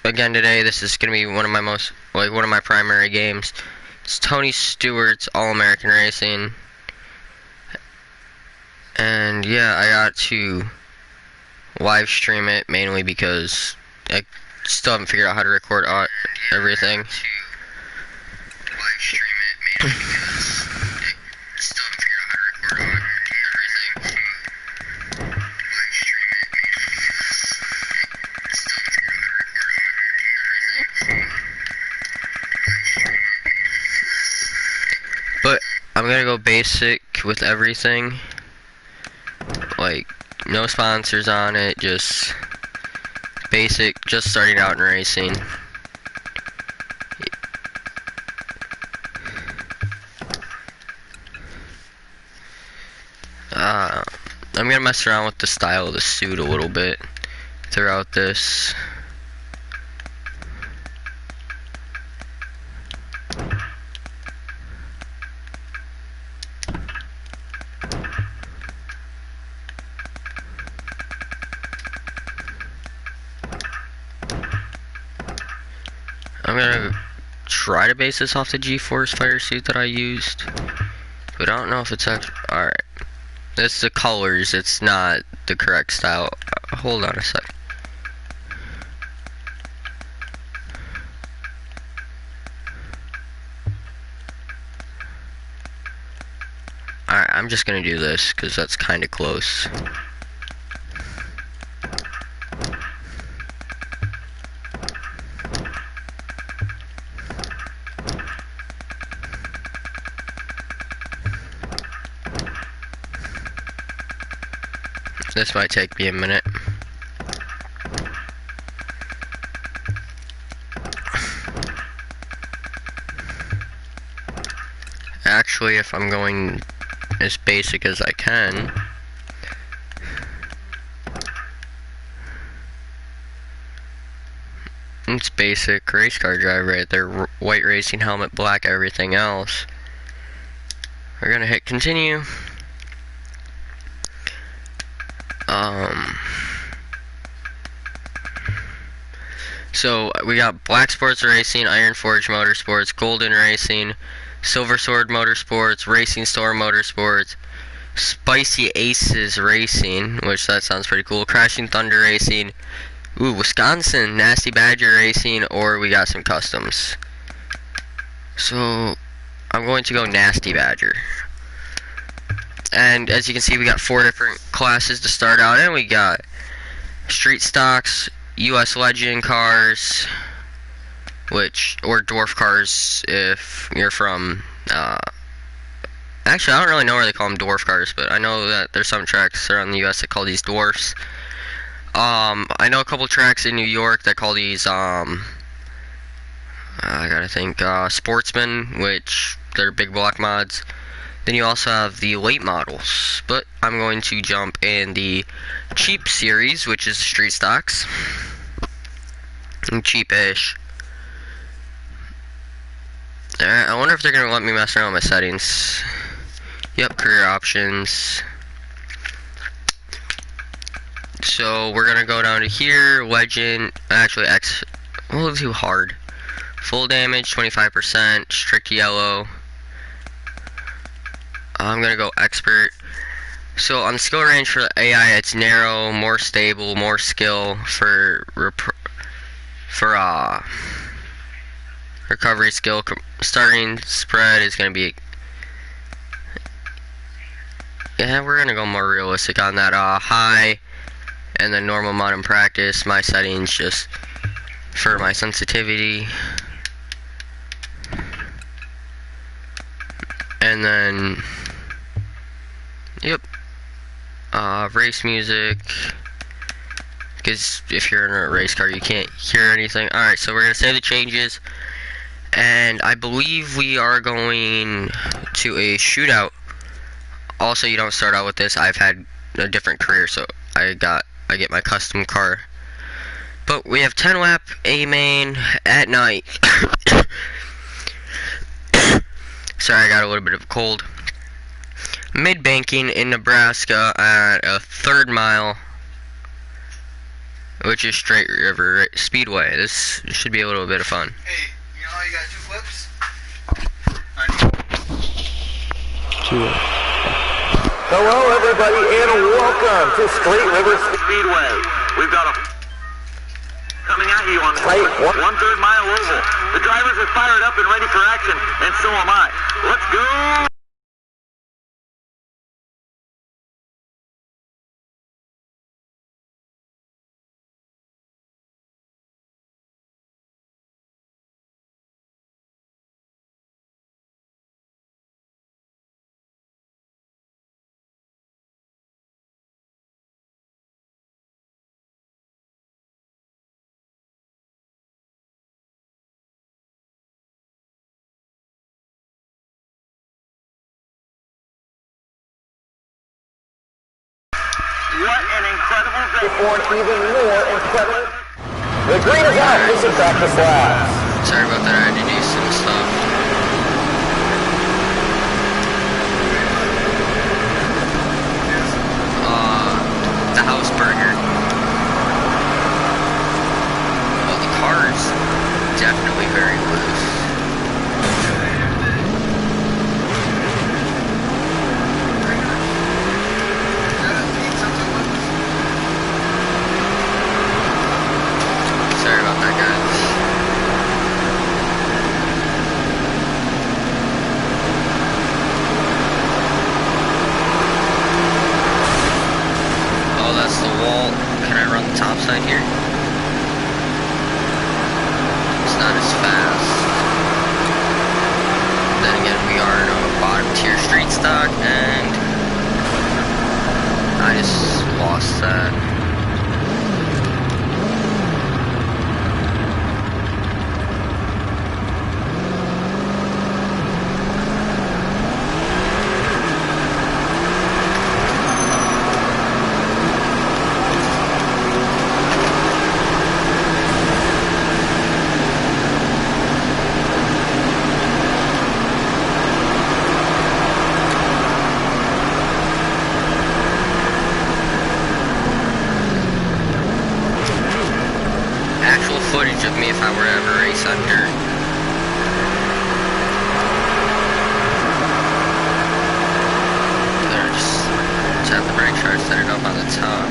again today. This is gonna be one of my primary games. It's Tony Stewart's All-American Racing. And yeah, I got to live stream it mainly because I still haven't figured out how to record everything. But I'm gonna go basic with everything. Like, no sponsors on it, just basic, just starting out in racing. I'm gonna mess around with the style of the suit a little bit throughout this. I'm gonna try to base this off the G-Force fire suit that I used, but I don't know if it's actually alright. It's the colors, it's not the correct style. Hold on a sec. Alright, I'm just gonna do this because that's kind of close. This might take me a minute. Actually, if I'm going as basic as I can, it's basic race car drive right there. White racing helmet, black everything else. We're gonna hit continue. So we got Black Sports Racing, Iron Forge Motorsports, Golden Racing, Silver Sword Motorsports, Racing Store Motorsports, Spicy Aces Racing, which that sounds pretty cool, Crashing Thunder Racing, ooh, Wisconsin Nasty Badger Racing, or we got some customs. So I'm going to go Nasty Badger. And as you can see, we got 4 different classes to start out in. We got Street Stocks, US Legend cars, or dwarf cars if you're from, actually I don't really know where they call them dwarf cars, but I know that there's some tracks around the US that call these dwarfs. I know a couple tracks in New York that call these, I gotta think, Sportsmen, which they're big block mods. Then you also have the late models, but I'm going to jump in the cheap series, which is Street Stocks. Cheapish. Alright, I wonder if they're going to let me mess around with my settings. Yep, career options. So we're going to go down to here, Legend, actually X, we'll do hard. Full damage, 25%, strict yellow. I'm gonna go expert. So on the skill range for the AI, it's narrow, more stable, more skill. For recovery skill, starting spread is gonna be, yeah, we're gonna go more realistic on that. High, and then normal mod in practice. My settings just for my sensitivity. And then, yep, race music, because if you're in a race car you can't hear anything. Alright, so we're going to save the changes, and I believe we are going to a shootout. Also, you don't start out with this. I've had a different career, so I get my custom car. But we have 10 lap A main at night. Sorry, I got a little bit of a cold. Mid-banking in Nebraska at a 3rd mile. which is Straight River Speedway. This should be a little bit of fun. Hey, you know how you got 2 flips? Hello, everybody, and welcome to Straight River Speedway. We've got a coming at you on the tight 1/3 mile oval. The drivers are fired up and ready for action, and so am I. Let's go! What an incredible day for an even more incredible. The green is out. This is practice laps. Sorry about that. I had to do some stuff. The house burger. Well, the car is definitely very loose. Sorry about that, guys. Oh, that's the wall. Can I run the top side here? It's not as fast. Then again, we are in a bottom tier street stock, and I just lost that. Actual footage of me if I were to ever race on dirt. There, just tap the brake, try to set it up on the top.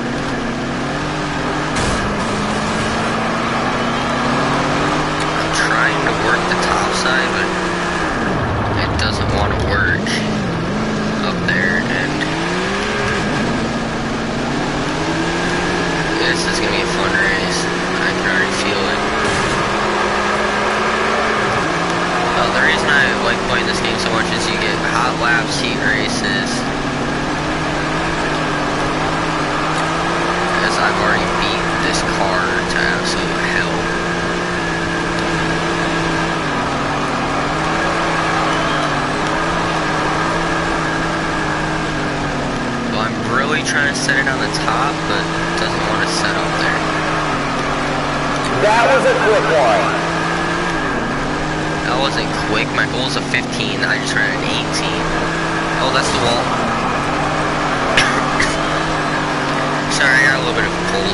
I'm trying to work the top side, but it doesn't want to work up there, and this is going to be a fun race. I can already feel it. The reason I like playing this game so much is you get hot laps, heat races. Because I've already beat this car to absolute hell. So I'm really trying to set it on the top, but it doesn't want to set up there. That was a quick one. That wasn't quick. My goal is a 15. I just ran an 18. Oh, that's the wall. Sorry, I got a little bit of a cold.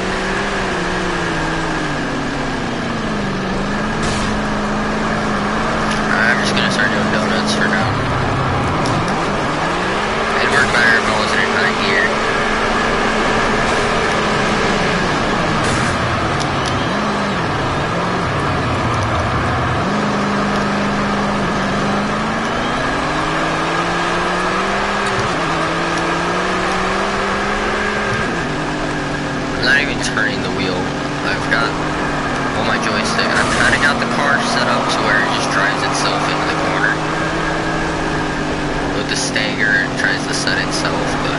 I'm just gonna start doing donuts for now. It'd work better if I wasn't in high gear. Not even turning the wheel. I've got on my joystick, and I've kind of got the car set up to where it just drives itself into the corner with the stagger and tries to set itself, but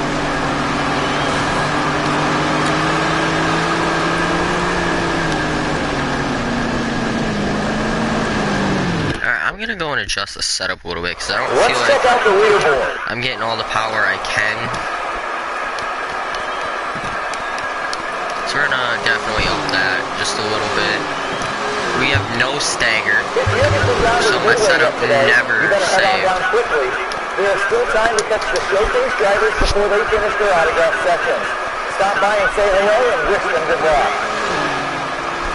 alright, I'm gonna go and adjust the setup a little bit because I don't feel like Check out the leaderboard. I'm getting all the power I can. So we're gonna definitely up that just a little bit. We have no stagger, so my setup never saved. There's still time to catch the showcase drivers before they finish their autograph sessions. Stop by and say hello and wish them good luck.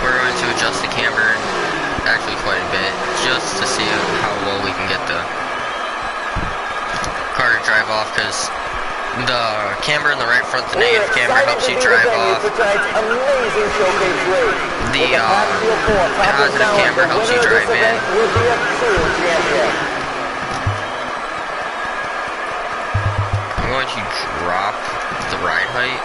we're going to adjust the camber actually quite a bit, just to see how well we can get the car to drive off, because the camber in the right front, the negative camber, helps you drive off. The positive camber helps you drive in. I'm going to drop the ride height.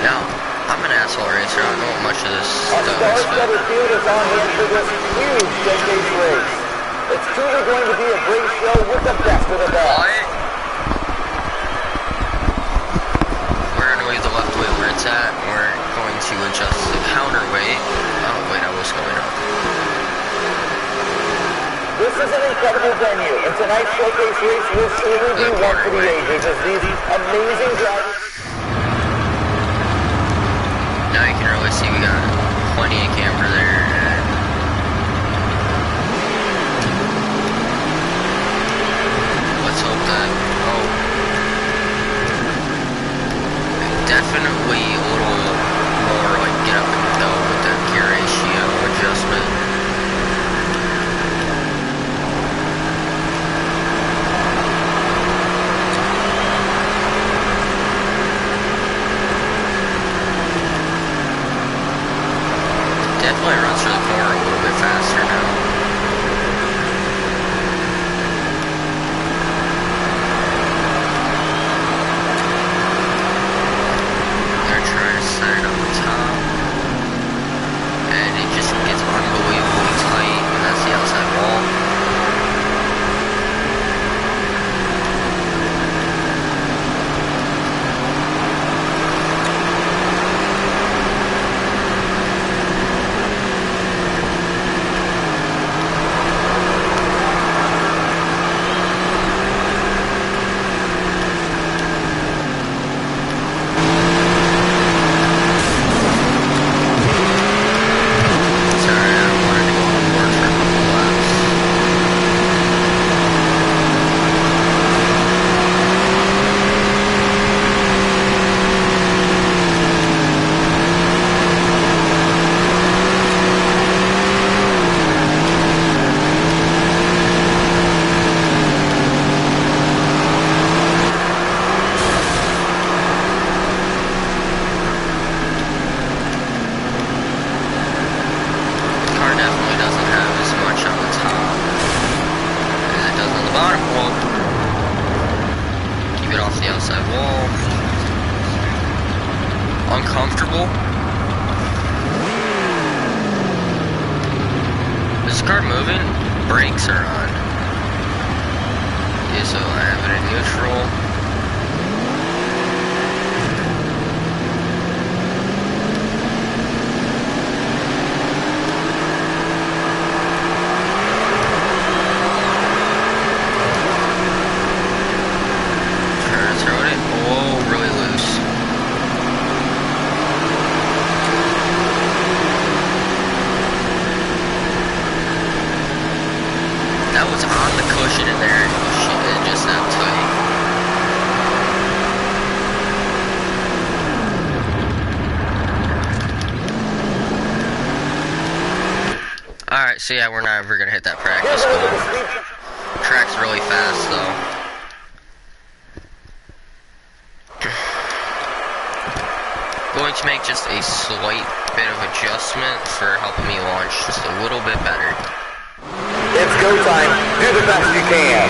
Now, I'm an asshole racer, I don't know what much of this does, but... It's truly going to be a great show with the best of the best. We're going to leave the left wheel where it's at. We're going to adjust the counterweight. Oh, wait, I was going up. This is an incredible venue, and tonight's showcase race will surely be one for the ages as these amazing drivers... Now you can really see we got plenty of camber there. Let's hope that, definitely a little more like get up and go with the gear ratio adjustment. Definitely runs through the corner a little bit faster now. Set it up the top, and it just gets unbelievably tight, and that's the outside wall. Uncomfortable. Is the car moving? Brakes are on. Okay, so I have it in neutral. Throw it. Whoa, really loose. That was on the cushion in there, and just that tight. Alright, so yeah, we're not ever gonna hit that practice goal. Track's really fast though. Going to make just a slight bit of adjustment for helping me launch just a little bit better. It's go time. Do the best you can.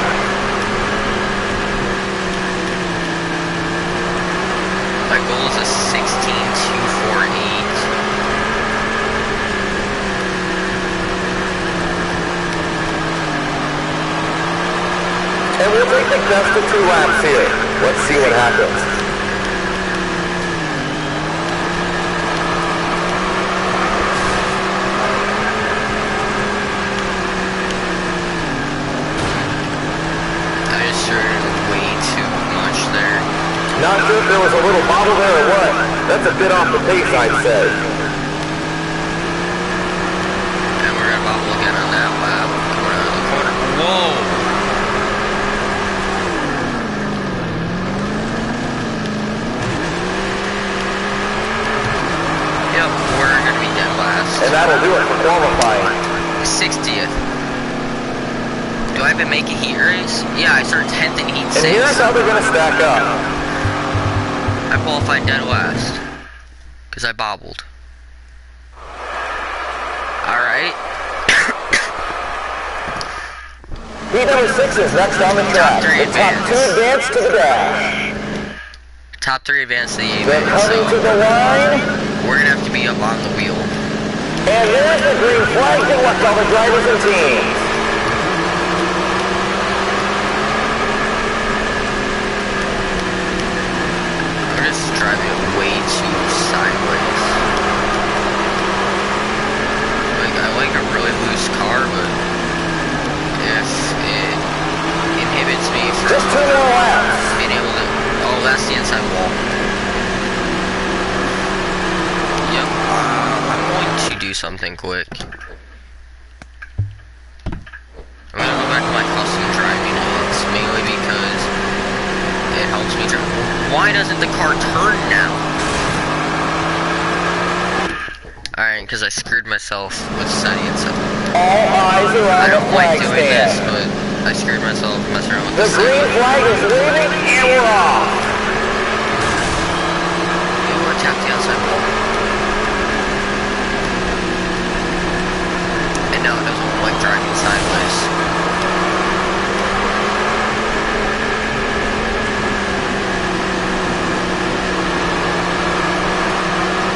My goal is a 16.248. And we'll take the best of 2 laps here. Let's see what happens. Not sure if there was a little bobble there or what. That's a bit off the pace, I'd say. And we're gonna bobble again on that lap. Coming out of the corner. Whoa! that'll do it for qualifying. 60th. Do I even make a heat race? Yeah, I start 10th in heat 6. And here's how they're going to stack up. I qualified dead last. Because I bobbled. Alright. Heat number 6 is next on the track. The top 2 advance to the dash. Top 3 advance to the They're event, coming so to the line. we're gonna have to be up on the wheel. And there's the green flag to watch all the drivers and teams. I'm just driving it way too sideways. Like, I like a really loose car, but if it inhibits me from Just 2 more laps. being able to... Oh, that's the inside wall. Yep, I'm going to do something quick. I'm gonna go back to my custom driving aids, mainly because it helps me drive. Why doesn't the car turn now? Alright, because I screwed myself with setting it so. All eyes are on I the don't like flag doing this, stand. but I screwed myself messing around with The the green setting. flag is waving and we're off. You want to tap the outside wall. And now it doesn't like driving sideways.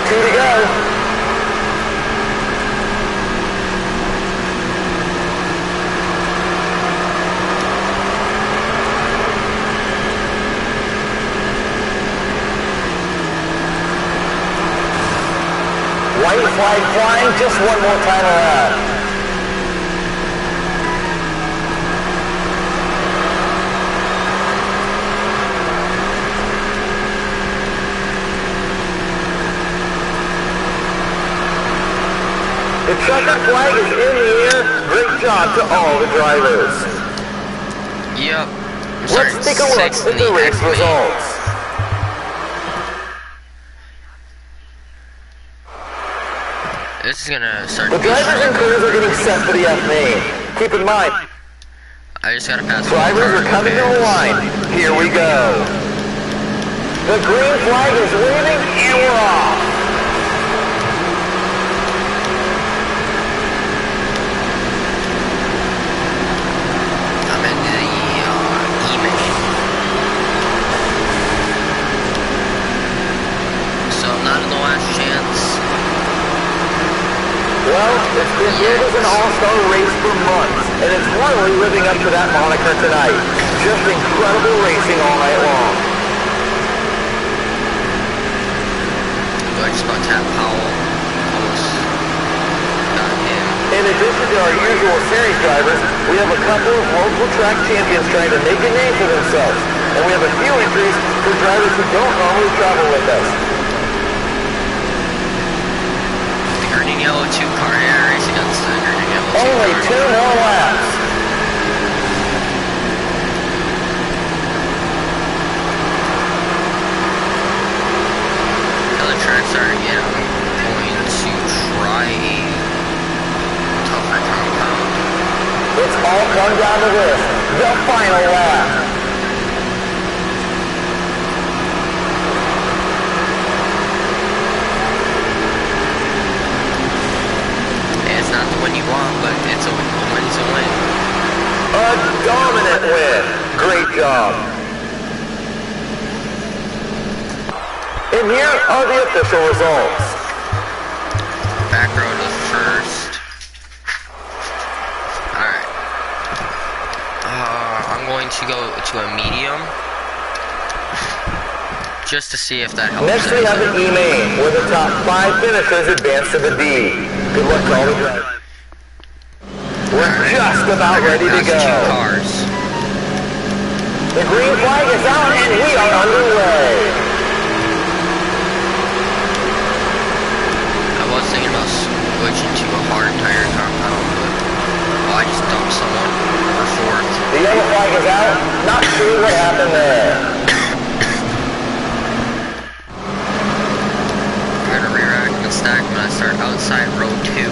Two to go. White flag flying, just one more time around. The checkered flag is in the air. Great job to all the drivers. Yep. Let's take a look at the race results. This is gonna start The to be drivers and crews are getting set for the F main. Keep in mind, I just gotta pass. drivers are coming to the line. Here we go. The green flag is waving and we're off. I'm into the E-main. So I'm not in the last chance. Well, it's been viewed as an all-star race for months, and it's finally living up to that moniker tonight. Just incredible racing all night long. I just about tapped Powell. Almost got him. In addition to our usual series drivers, we have a couple of local track champions trying to make a name for themselves, and we have a few entries for drivers who don't normally travel with us. Green and yellow 2 car air race against the green and yellow 2 Only car. 2 more laps. Until the track's starting again, I'm going to try a tougher compound. It's all come down to this, the final lap. It's not the win you want, but it's a win's a win. A dominant win. Great job. And here are the official results. Back row to first. Alright. I'm going to go to a medium. Just to see if that helps. Next we have the E-main, where the top 5 finishers advance to the D. Good luck to all the drivers. We're just about ready to go. 2 cars. The green flag is out and we are underway. I was thinking about switching to a hard tire compound, but I just dumped someone for 4th. The yellow flag is out. Not sure what happened there. I'm gonna re-rack and stack when I start outside row 2.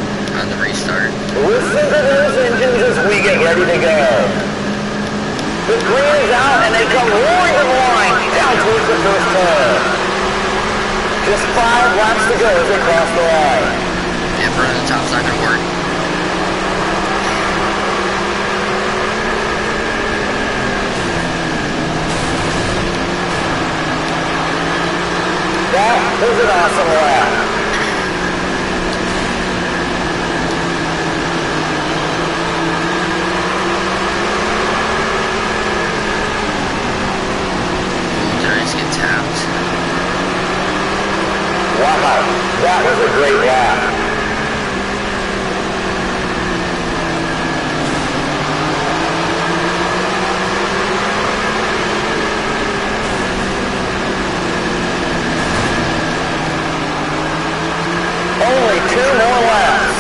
ready to go. The green is out and they come roaring in line down towards the first turn. Just 5 laps to go as they cross the line. Yeah, running the top's not going to work. That was an awesome lap. Did I just get tapped? Wow, that was a great lap. Only 2 more laps.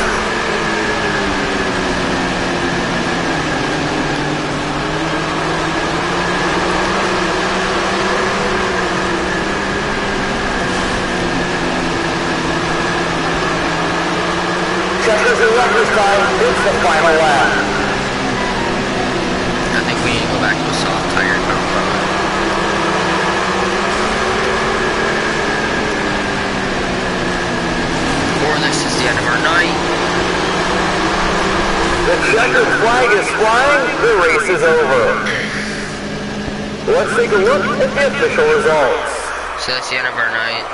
Checkers and Rutgers time, it's the final lap. I think we need to go back to a soft tire and come from it. This is the end of our night. The checkered flag is flying, the race is over. Let's take a look at the official results. So that's the end of our night.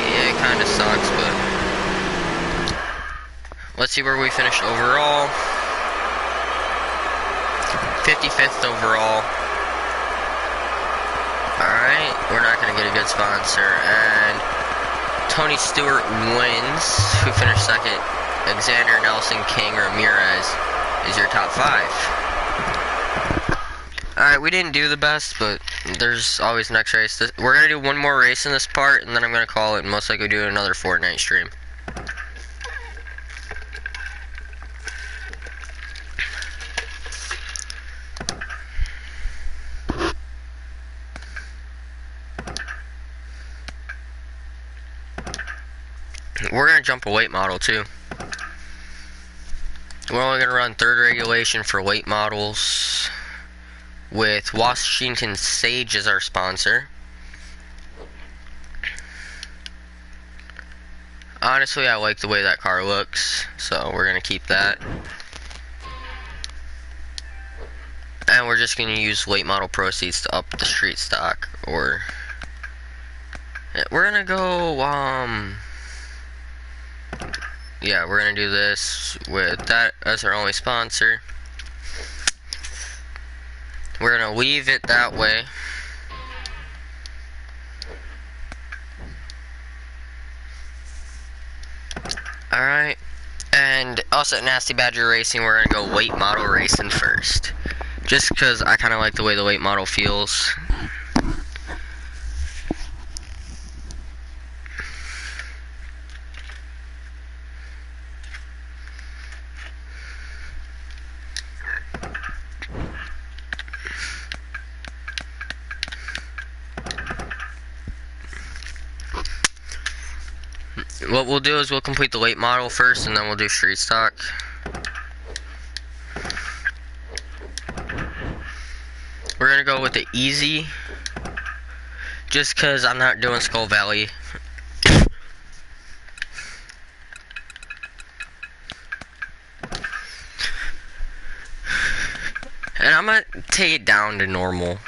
Yeah, it kind of sucks, but let's see where we finished overall. 55th overall. Alright, we're not going to get a good sponsor, and Tony Stewart wins, who finished second. Alexander, Nelson, King, Ramirez is your top 5. Alright, we didn't do the best, but there's always next race. We're going to do one more race in this part, and then I'm going to call it, and most likely do another Fortnite stream. We're going to jump a late model too. We're only going to run 3rd regulation for late models with Washington Sage as our sponsor. Honestly, I like the way that car looks, so we're going to keep that. And we're just going to use late model proceeds to up the street stock, or we're going to go, yeah, we're going to do this with that as our only sponsor. We're going to leave it that way. Alright. And also at Nasty Badger Racing, we're going to go late model racing first. Just because I kind of like the way the late model feels. What we'll do is we'll complete the late model first, and then we'll do street stock. We're gonna go with the easy, just cause I'm not doing Skull Valley. And I'm gonna take it down to normal.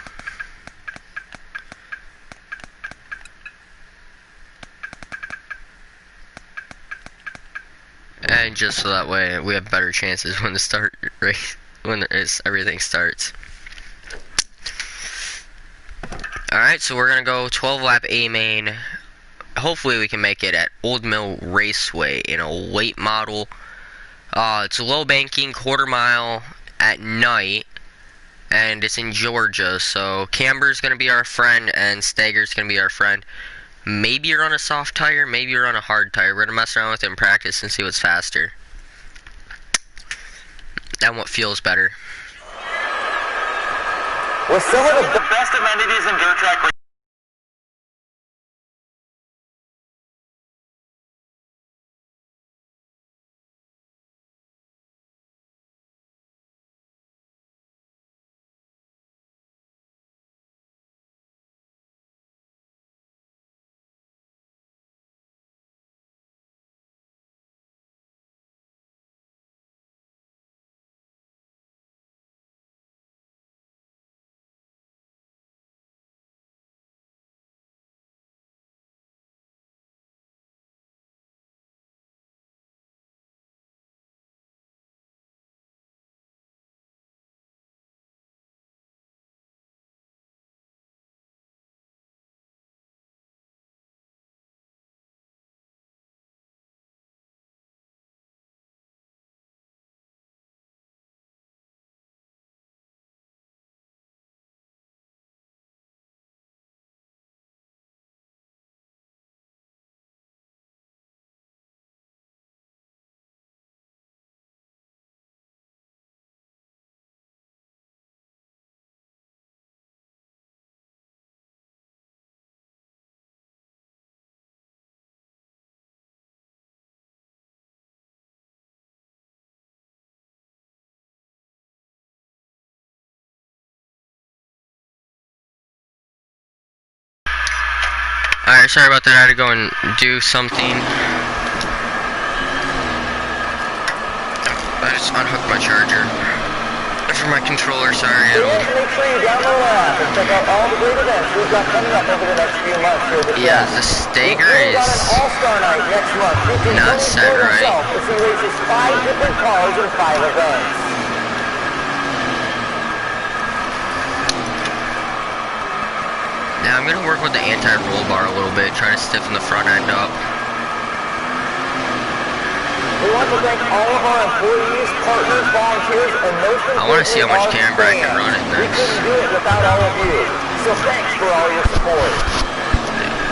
And just so that way we have better chances when the start race, when everything starts. Alright, so we're gonna go 12 lap A main. Hopefully we can make it at Old Mill Raceway in a late model. It's low banking, quarter mile at night, and it's in Georgia. So Camber's gonna be our friend and Stager's gonna be our friend. Maybe you're on a soft tire, maybe you're on a hard tire. We're gonna mess around with it in practice and see what's faster and what feels better. With some of the best amenities in dirt track Alright, sorry about that. I had to go and do something. I just unhooked my charger from my controller, sorry. So make sure you download our app and check out all the great events we've got coming up over the next few months here at the Yeah, track. the Stager We've got is an all-star night next month featuring not Tony set Stewart right. himself as he races 5 different cars in 5 events. Now I'm gonna work with the anti-roll bar a little bit, try to stiffen the front end up. We want to thank all of our employees, partners, volunteers, and most importantly, I want to see how much our camber I can fans. run it We next. couldn't do it without all of you. So thanks for all your support.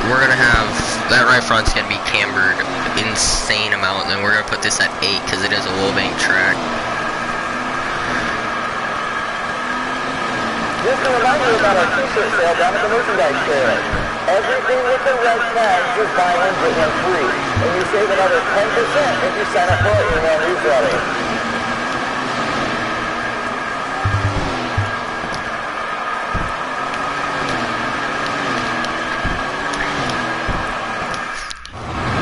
We're gonna have that right front's gonna be cambered insane amount, and then we're gonna put this at 8 because it is a low bank track. Just to remind you about our t-shirt sale down at the merchandise fair. Everything with the red tags is buy one get one free, and you save another 10% if you sign up for our email newsletter.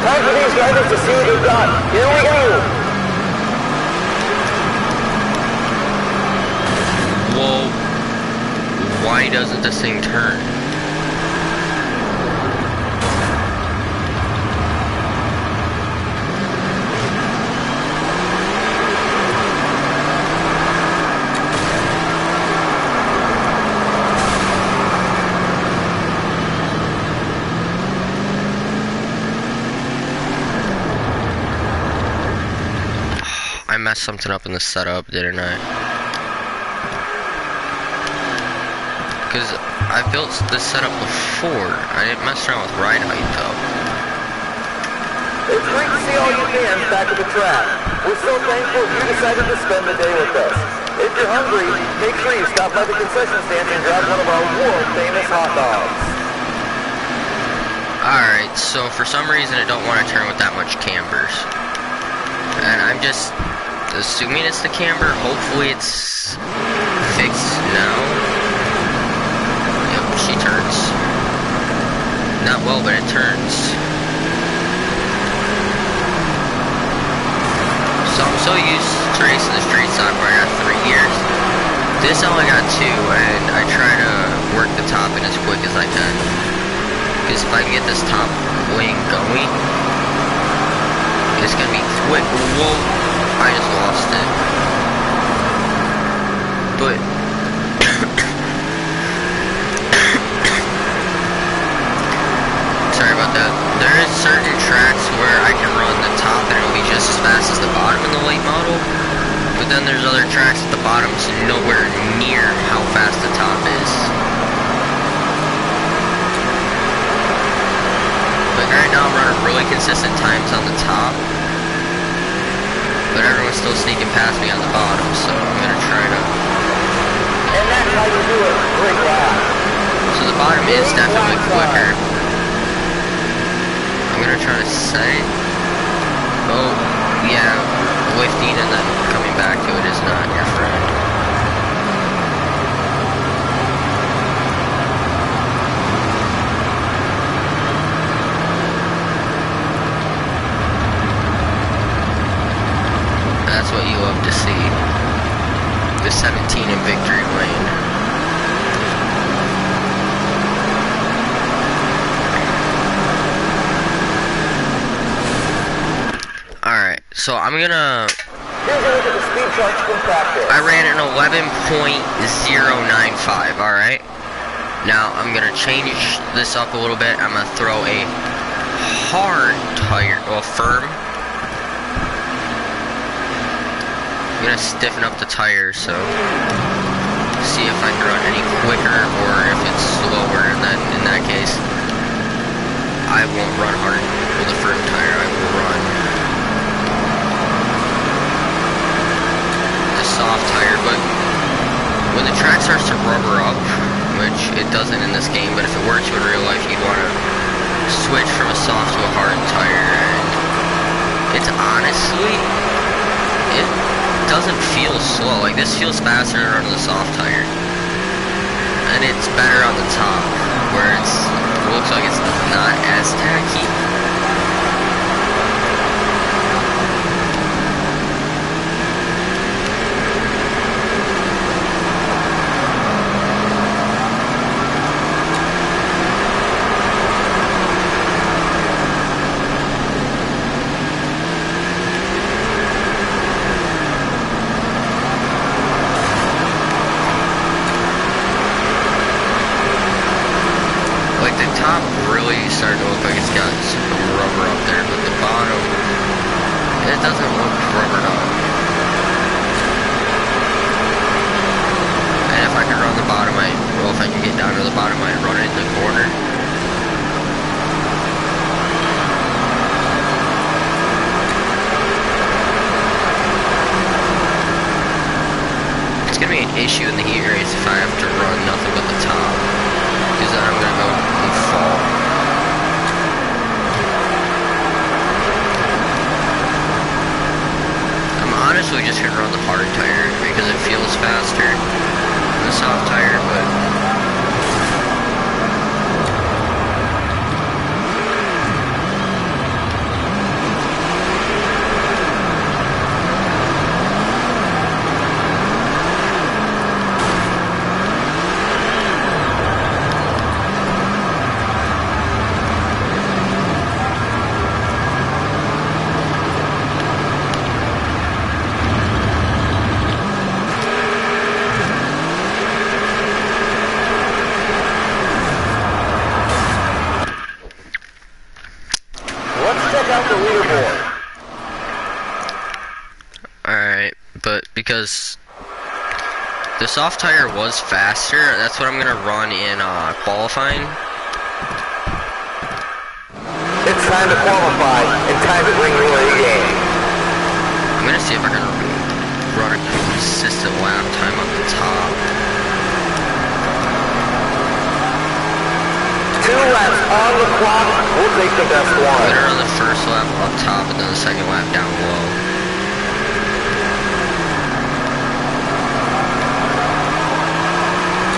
Time for these drivers to see what they've got. Here we go. Whoa. Why doesn't this thing turn? I messed something up in the setup, didn't I? Because I built this setup before. I didn't mess around with ride height though. It's great to see all you fans back at the track. We're so thankful you decided to spend the day with us. If you're hungry, make sure you stop by the concession stand and grab one of our world-famous hot dogs. Alright, so for some reason I don't want to turn with that much cambers. And I'm just assuming it's the camber. Hopefully it's fixed now. Yep, she turns. Not well, but it turns. So I'm so used to racing the street stock where I got 3 years. This I only got 2, and I try to work the top in as quick as I can. Because if I can get this top wing going, it's gonna be quick. Whoa, I just lost it. But sorry about that. There is certain tracks where I can run the top and it'll be just as fast as the bottom in the late model. But then there's other tracks at the bottom's nowhere near how fast the top is. Like right now I'm running really consistent times on the top, but everyone's still sneaking past me on the bottom, so I'm gonna try to. And that's how you do it. Great lap. So the bottom is definitely quicker. I'm gonna try to say, oh yeah, lifting and then coming back to it is not your friend. That's what you love to see. The 17 in victory lane. Alright, so I'm gonna... Here's a look at the speed charts from practice. I ran an 11.095, alright? Now, I'm gonna change this up a little bit. I'm gonna throw a hard tire, well, firm. I'm gonna stiffen up the tire, so see if I can run any quicker or if it's slower, and then in that case I won't run hard with a firm tire. I will run the soft tire. But when the track starts to rubber up, which it doesn't in this game, but if it were to in real life, you'd want to switch from a soft to a hard tire, and it's honestly, it doesn't feel slow. Like, this feels faster than running the soft tire, and it's better on the top where it's a looks like it's not as tacky. Starting to look like it's got some rubber up there, but the bottom, it doesn't look rubbered up. And if I could run the bottom, well, if I can get down to the bottom, I'd run it in the corner. It's gonna be an issue in the heat race if I have to run nothing but the top, because then I'm gonna go and fall. Honestly, just gonna run the hard tire because it feels faster than the soft tire, but because the soft tire was faster, that's what I'm gonna run in qualifying. It's time to qualify and time to bring your A game. I'm gonna see if I can run a consistent lap time on the top. 2 laps on the clock, we'll take the best one. I'm gonna run the first lap up top and then the second lap down low.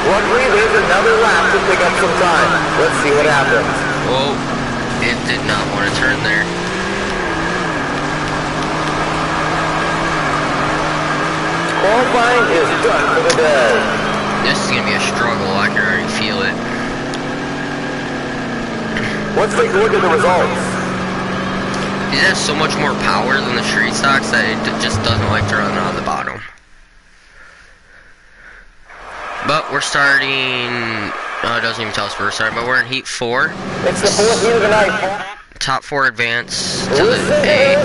Luckily, there's another lap to pick up some time. Let's see what happens. Whoa, it did not want to turn there. Qualifying is done for the day. This is going to be a struggle, I can already feel it. Let's take a look at the results. It has so much more power than the street stocks that it just doesn't like to run on the bottom. But we're starting, it doesn't even tell us where we're starting, but we're in heat 4. It's the 4th heat of the night. Top 4 advance to the A.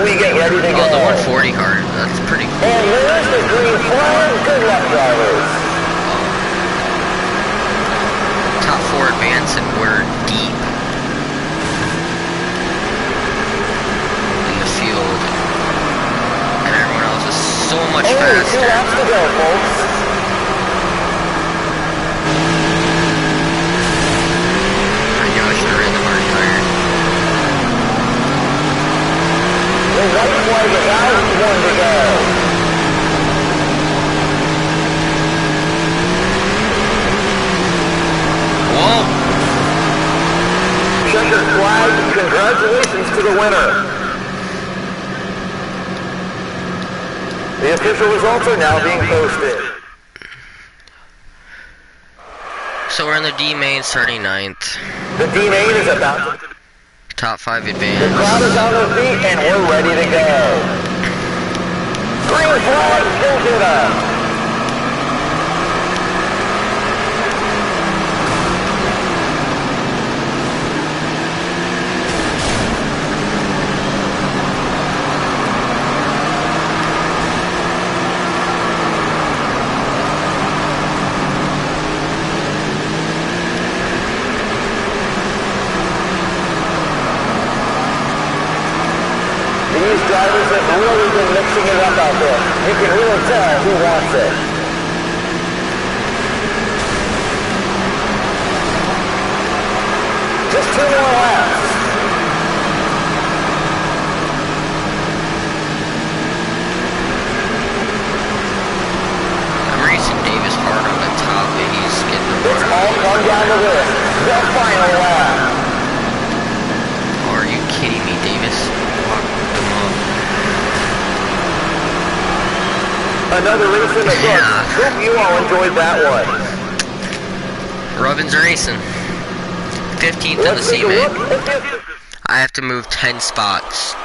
We get ready to go. Oh, the 140 car, that's pretty cool. And there's the green flag. Good luck, drivers. Top 4 advance, and we're deep in the field. And everyone else is so much faster. 2 laps to go, folks. The white flag is out, 1 to go. Whoa! Checkered flag, congratulations to the winner. The official results are now being posted. So we're in the D main starting 9th. The D main is about to... Top 5 advance. The crowd is on their feet and we're ready to go. Green flag, go get up. These drivers have really been mixing it up out there. You can really tell who wants it. Just 2 more laps. I'm racing Davis hard on the top, and he's getting the run. It's all come down to this. The final another race in the books. Hope you all enjoyed that one. Robin's racing. 15th in the C-Main. I have to move 10 spots.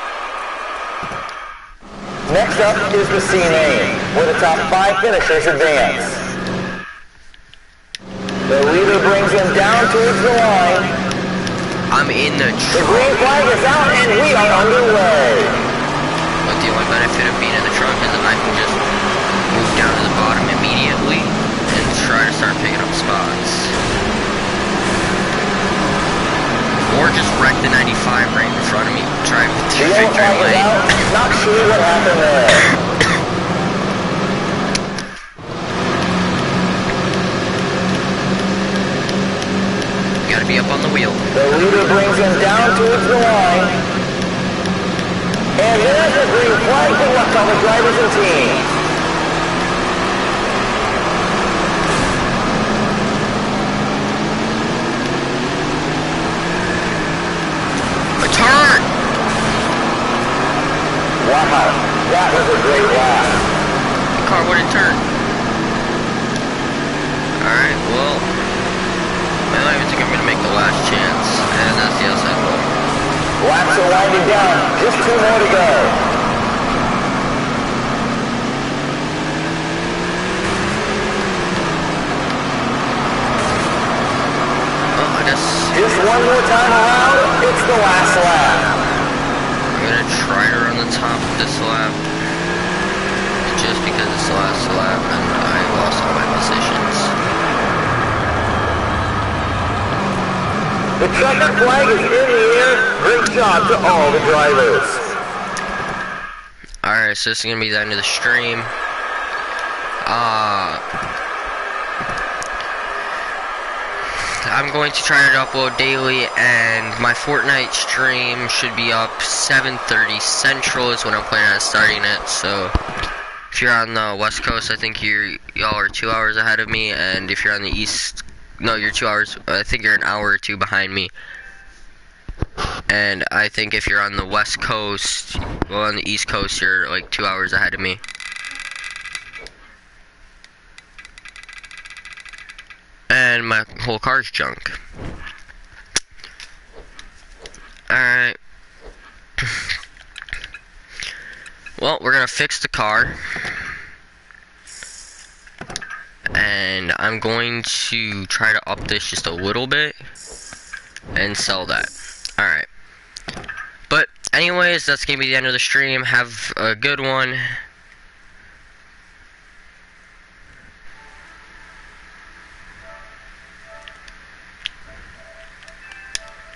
Next up is the C-Main, where the top 5 finishers advance. The leader brings him down towards the line. I'm in the The green flag is out and we are underway. But the only benefit of being in the trunk is that I can just move down to the bottom immediately and try to start picking up spots. Or just wreck the 95 right in front of me, drive The to yellow victory flag is lane. out. Not sure what happened there. Gotta be up on the wheel. The leader brings him down towards the line. And there's the green flag. Good luck to all the drivers and teams. A turn! Wow, that was a great lap. The car wouldn't turn. Alright, well, I don't even think I'm gonna make the last chance. And that's the outside wall. Laps are winding down. Just 2 more to go. Well, I guess Just one more time around. It's the last lap. I'm gonna try to run the top of this lap. Just because it's the last lap and I lost all my positions. The checkered flag is in the air. Great job to all the drivers. Alright, so this is gonna be the end of the stream. I'm going to try to upload daily, and my Fortnite stream should be up 7:30 Central is when I'm planning on starting it. So if you're on the West Coast, I think y'all are 2 hours ahead of me, and if you're on the East, no, you're 2 hours. I think you're an hour or two behind me. And I think if you're on the West Coast, well, on the East Coast, you're like 2 hours ahead of me. And my whole car's junk. Alright. Well, we're gonna fix the car. And I'm going to try to up this just a little bit and sell that. Alright. But anyways, that's gonna be the end of the stream. Have a good one.